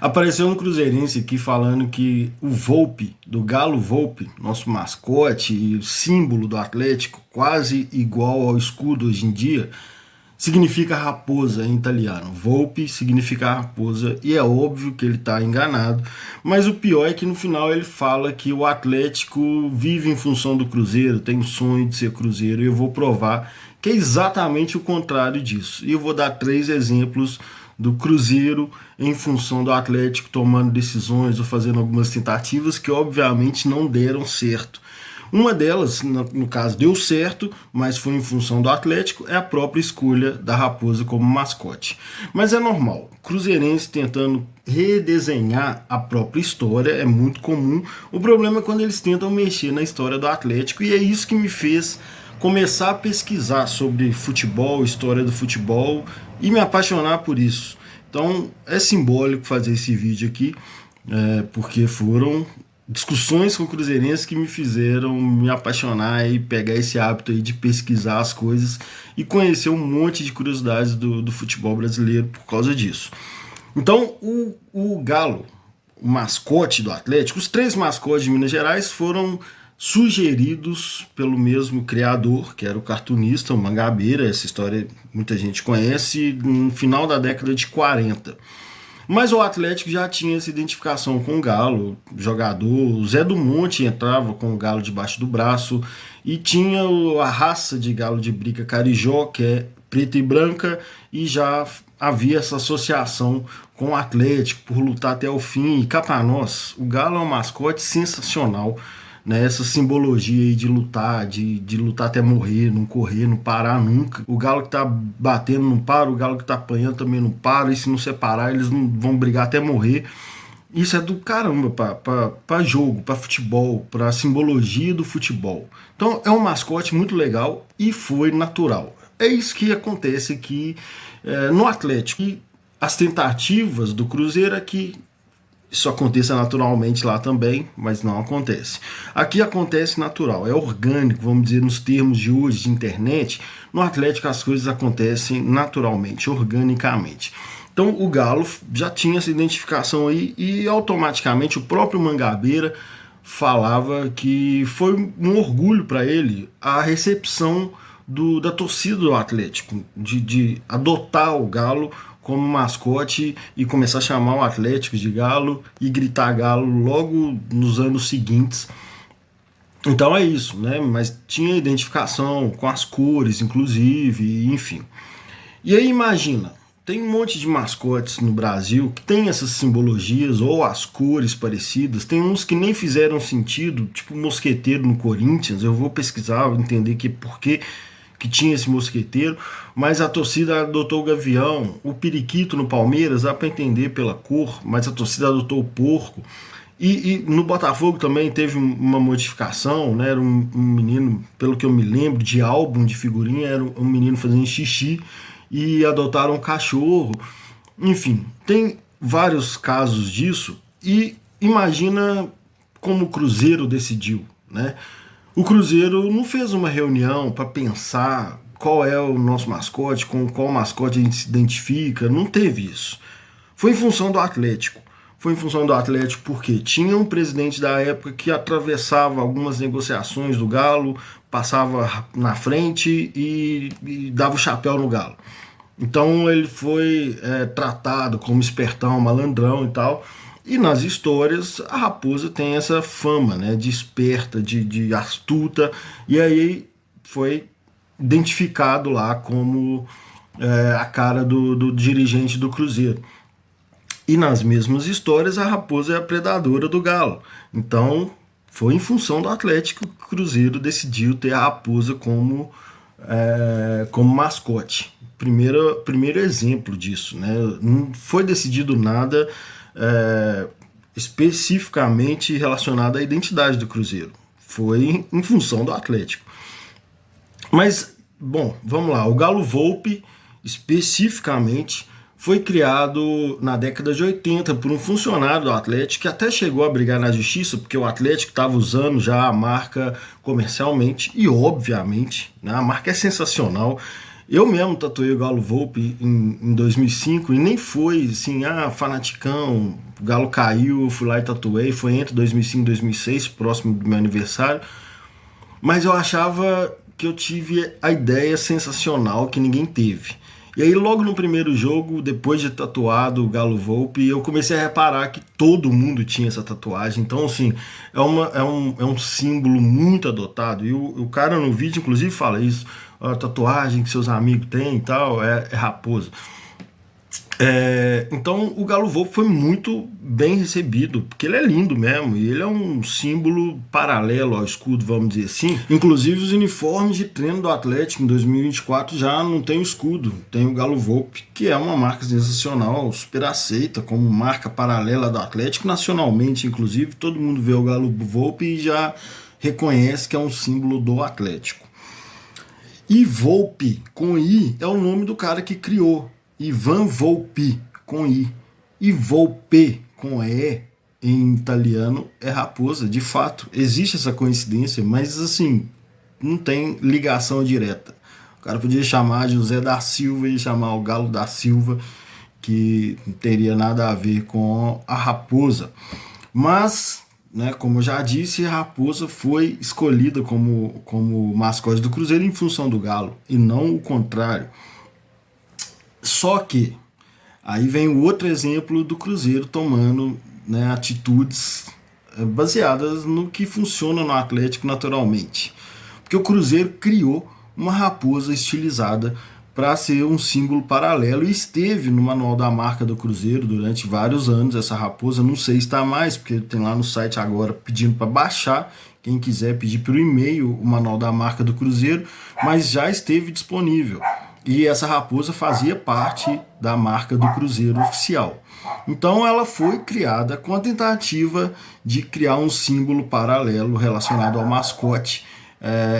Apareceu um cruzeirense aqui falando que o Volpi, do Galo Volpi, nosso mascote e símbolo do Atlético, quase igual ao escudo hoje em dia, significa raposa em italiano. Volpi significa raposa e é óbvio que ele está enganado, mas o pior é que no final ele fala que o Atlético vive em função do Cruzeiro, tem o sonho de ser Cruzeiro, e eu vou provar que é exatamente o contrário disso. E eu vou dar 3 exemplos do Cruzeiro em função do Atlético tomando decisões ou fazendo algumas tentativas que obviamente não deram certo. Uma delas, no caso, deu certo, mas foi em função do Atlético, é a própria escolha da Raposa como mascote. Mas é normal, cruzeirense tentando redesenhar a própria história é muito comum. O problema é quando eles tentam mexer na história do Atlético, e é isso que me fez começar a pesquisar sobre futebol, história do futebol e me apaixonar por isso. Então é simbólico fazer esse vídeo aqui, porque foram discussões com cruzeirenses que me fizeram me apaixonar e pegar esse hábito aí de pesquisar as coisas e conhecer um monte de curiosidades do futebol brasileiro por causa disso. Então o Galo, o mascote do Atlético, os 3 mascotes de Minas Gerais foram sugeridos pelo mesmo criador, que era o cartunista, o Mangabeira. Essa história muita gente conhece, no final da década de 40. Mas o Atlético já tinha essa identificação com o Galo, o jogador, o Zé do Monte entrava com o Galo debaixo do braço, e tinha a raça de galo de briga Carijó, que é preta e branca, e já havia essa associação com o Atlético por lutar até o fim. E cá pra nós, o Galo é um mascote sensacional, né? Essa simbologia aí de lutar, de lutar até morrer, não correr, não parar nunca. O galo que tá batendo não para, o galo que tá apanhando também não para, e se não separar eles não vão brigar até morrer. Isso é do caramba para jogo, para futebol, para simbologia do futebol. Então é um mascote muito legal e foi natural. É isso que acontece aqui no Atlético. E as tentativas do Cruzeiro é que isso aconteça naturalmente lá também, mas não acontece. Aqui acontece natural, é orgânico, vamos dizer, nos termos de hoje de internet. No Atlético as coisas acontecem naturalmente, organicamente. Então o Galo já tinha essa identificação aí, e automaticamente o próprio Mangabeira falava que foi um orgulho para ele a recepção da torcida do Atlético, de adotar o Galo como mascote e começar a chamar o Atlético de Galo e gritar Galo logo nos anos seguintes. Então é isso, né? Mas tinha identificação com as cores, inclusive, enfim. E aí imagina, tem um monte de mascotes no Brasil que tem essas simbologias ou as cores parecidas. Tem uns que nem fizeram sentido, tipo o mosqueteiro no Corinthians. Eu vou pesquisar, vou entender por que tinha esse mosqueteiro, mas a torcida adotou o gavião. O periquito no Palmeiras dá para entender pela cor, mas a torcida adotou o porco. E no Botafogo também teve uma modificação, né? Era um menino, pelo que eu me lembro, de álbum de figurinha, era um menino fazendo xixi e adotaram um cachorro. Enfim, tem vários casos disso, e imagina como o Cruzeiro decidiu, né? O Cruzeiro não fez uma reunião para pensar qual é o nosso mascote, com qual mascote a gente se identifica, não teve isso. Foi em função do Atlético. Foi em função do Atlético porque tinha um presidente da época que atravessava algumas negociações do Galo, passava na frente e dava o chapéu no Galo. Então ele foi tratado como espertão, malandrão e tal. E nas histórias a raposa tem essa fama, né, de esperta, de astuta, e aí foi identificado lá como a cara do dirigente do Cruzeiro. E nas mesmas histórias a raposa é a predadora do Galo. Então foi em função do Atlético que o Cruzeiro decidiu ter a raposa como mascote. Primeiro exemplo disso, né? Não foi decidido nada especificamente relacionado à identidade do Cruzeiro. Foi em função do Atlético. Mas, bom, vamos lá. O Galo Volpi, especificamente, foi criado na década de 80 por um funcionário do Atlético que até chegou a brigar na justiça, porque o Atlético estava usando já a marca comercialmente, e obviamente, né, a marca é sensacional. Eu mesmo tatuei o Galo Volpe em 2005 e nem foi assim, fanaticão, o Galo caiu, eu fui lá e tatuei. Foi entre 2005 e 2006, próximo do meu aniversário. Mas eu achava que eu tive a ideia sensacional que ninguém teve. E aí, logo no primeiro jogo, depois de tatuado o Galo Volpe, eu comecei a reparar que todo mundo tinha essa tatuagem. Então, assim, é um símbolo muito adotado. E o cara no vídeo, inclusive, fala isso. A tatuagem que seus amigos têm e tal, é raposa. Então o Galo Volpe foi muito bem recebido, porque ele é lindo mesmo, e ele é um símbolo paralelo ao escudo, vamos dizer assim. Inclusive os uniformes de treino do Atlético em 2024 já não tem o escudo, tem o Galo Volpe, que é uma marca sensacional, super aceita como marca paralela do Atlético, nacionalmente inclusive, todo mundo vê o Galo Volpe e já reconhece que é um símbolo do Atlético. E Volpe, com I, é o nome do cara que criou. Ivan Volpi, com I. E Volpe, com E, em italiano, é raposa. De fato, existe essa coincidência, mas assim, não tem ligação direta. O cara podia chamar José da Silva e chamar o Galo da Silva, que não teria nada a ver com a raposa. Mas, né, como eu já disse, a raposa foi escolhida como mascote do Cruzeiro em função do Galo, e não o contrário. Só que aí vem o outro exemplo do Cruzeiro tomando, né, atitudes baseadas no que funciona no Atlético naturalmente. Porque o Cruzeiro criou uma raposa estilizada para ser um símbolo paralelo e esteve no manual da marca do Cruzeiro durante vários anos. Essa raposa, não sei se está mais, porque tem lá no site agora pedindo para baixar. Quem quiser pedir pelo e-mail o manual da marca do Cruzeiro, mas já esteve disponível. E essa raposa fazia parte da marca do Cruzeiro oficial. Então ela foi criada com a tentativa de criar um símbolo paralelo relacionado ao mascote,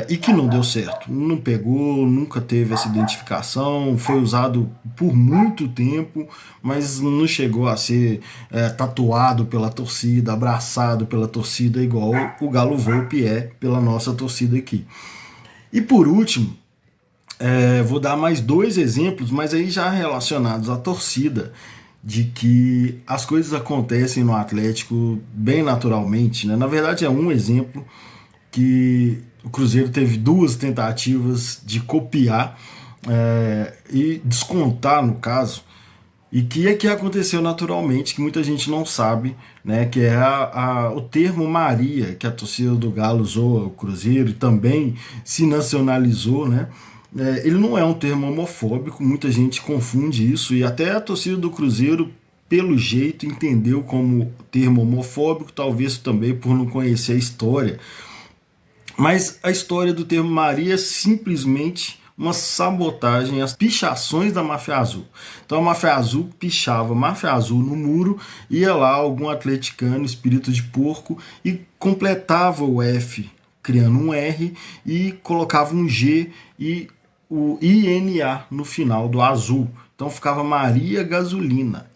e que não deu certo. Não pegou, nunca teve essa identificação, foi usado por muito tempo, mas não chegou a ser tatuado pela torcida, abraçado pela torcida, igual o Galo Volpe é pela nossa torcida aqui. E por último, vou dar mais dois exemplos, mas aí já relacionados à torcida, de que as coisas acontecem no Atlético bem naturalmente, né? Na verdade, é um exemplo que o Cruzeiro teve duas tentativas de copiar e descontar, no caso, e que aconteceu naturalmente, que muita gente não sabe, né? Que é o termo Maria, que a torcida do Galo usou o Cruzeiro e também se nacionalizou, né? Ele não é um termo homofóbico, muita gente confunde isso, e até a torcida do Cruzeiro, pelo jeito, entendeu como termo homofóbico, talvez também por não conhecer a história. Mas a história do termo Maria é simplesmente uma sabotagem às pichações da Máfia Azul. Então a Máfia Azul pichava Máfia Azul no muro, ia lá algum atleticano, espírito de porco, e completava o F, criando um R, e colocava um G e o INA no final do azul. Então ficava Maria Gasolina.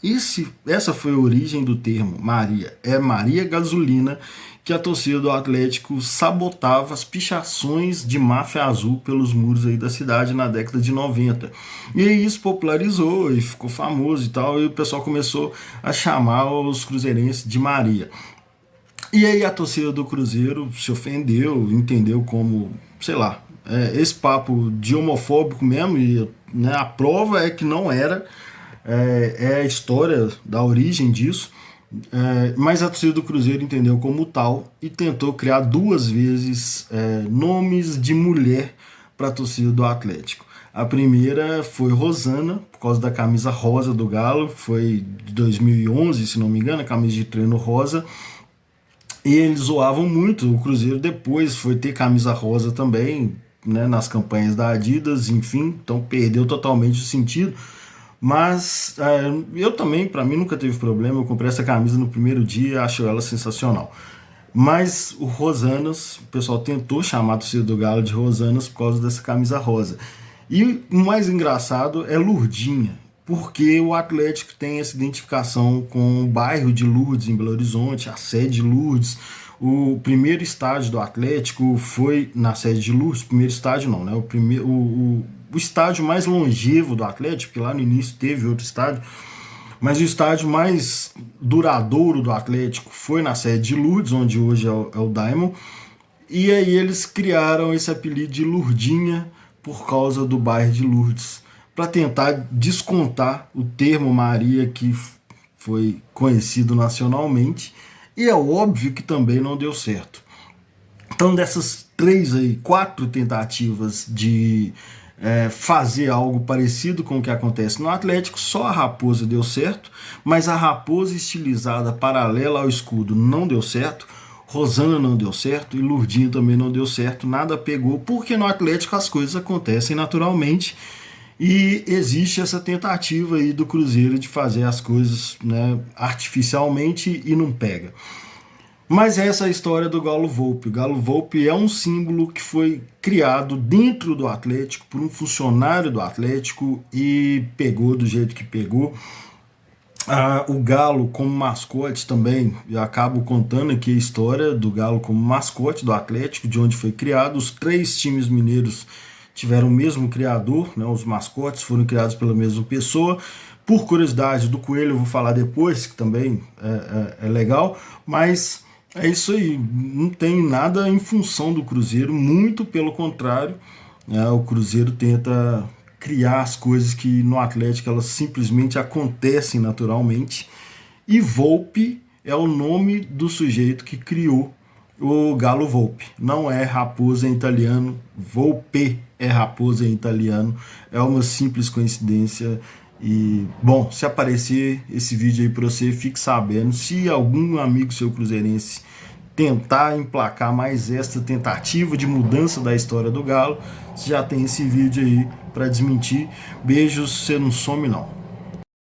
Essa foi a origem do termo Maria. É Maria Gasolina, que a torcida do Atlético sabotava as pichações de Máfia Azul pelos muros aí da cidade na década de 90. E aí isso popularizou e ficou famoso e tal, e o pessoal começou a chamar os cruzeirenses de Maria. E aí a torcida do Cruzeiro se ofendeu, entendeu como, sei lá, esse papo de homofóbico mesmo, e né, a prova é que não era, é a história da origem disso, mas a torcida do Cruzeiro entendeu como tal e tentou criar duas vezes nomes de mulher para a torcida do Atlético. A primeira foi Rosana, por causa da camisa rosa do Galo, foi de 2011, se não me engano, a camisa de treino rosa. E eles zoavam muito. O Cruzeiro depois foi ter camisa rosa também, né, nas campanhas da Adidas, enfim, então perdeu totalmente o sentido. Mas eu também, para mim, nunca teve problema. Eu comprei essa camisa no primeiro dia, acho ela sensacional. Mas o Rosanas, o pessoal tentou chamar a torcida do Galo de Rosanas por causa dessa camisa rosa. E o mais engraçado é Lurdinha, porque o Atlético tem essa identificação com o bairro de Lourdes, em Belo Horizonte, a sede de Lourdes. O primeiro estádio do Atlético foi na sede de Lourdes, primeiro estádio não, né? O o estádio mais longevo do Atlético, porque lá no início teve outro estádio, mas o estádio mais duradouro do Atlético foi na sede de Lourdes, onde hoje é o Diamond, e aí eles criaram esse apelido de Lourdinha por causa do bairro de Lourdes, para tentar descontar o termo Maria, que foi conhecido nacionalmente, e é óbvio que também não deu certo. Então, dessas quatro tentativas de fazer algo parecido com o que acontece no Atlético, só a Raposa deu certo, mas a Raposa estilizada paralela ao escudo não deu certo, Rosana não deu certo e Lourdinha também não deu certo, nada pegou, porque no Atlético as coisas acontecem naturalmente e existe essa tentativa aí do Cruzeiro de fazer as coisas, né, artificialmente e não pega. Mas essa é a história do Galo Volpi. O Galo Volpi é um símbolo que foi criado dentro do Atlético por um funcionário do Atlético e pegou do jeito que pegou. O Galo como mascote também, eu acabo contando aqui a história do Galo como mascote do Atlético, de onde foi criado. Os 3 times mineiros tiveram o mesmo criador, né? Os mascotes foram criados pela mesma pessoa. Por curiosidade, do Coelho eu vou falar depois, que também é legal, mas é isso aí, não tem nada em função do Cruzeiro, muito pelo contrário, né? O Cruzeiro tenta criar as coisas que no Atlético elas simplesmente acontecem naturalmente, e Volpi é o nome do sujeito que criou o Galo Volpi. Não é raposa em italiano, Volpe é raposa em italiano, é uma simples coincidência. E, bom, se aparecer esse vídeo aí para você, fique sabendo. Se algum amigo seu cruzeirense tentar emplacar mais esta tentativa de mudança da história do Galo, você já tem esse vídeo aí para desmentir. Beijos, você não some não.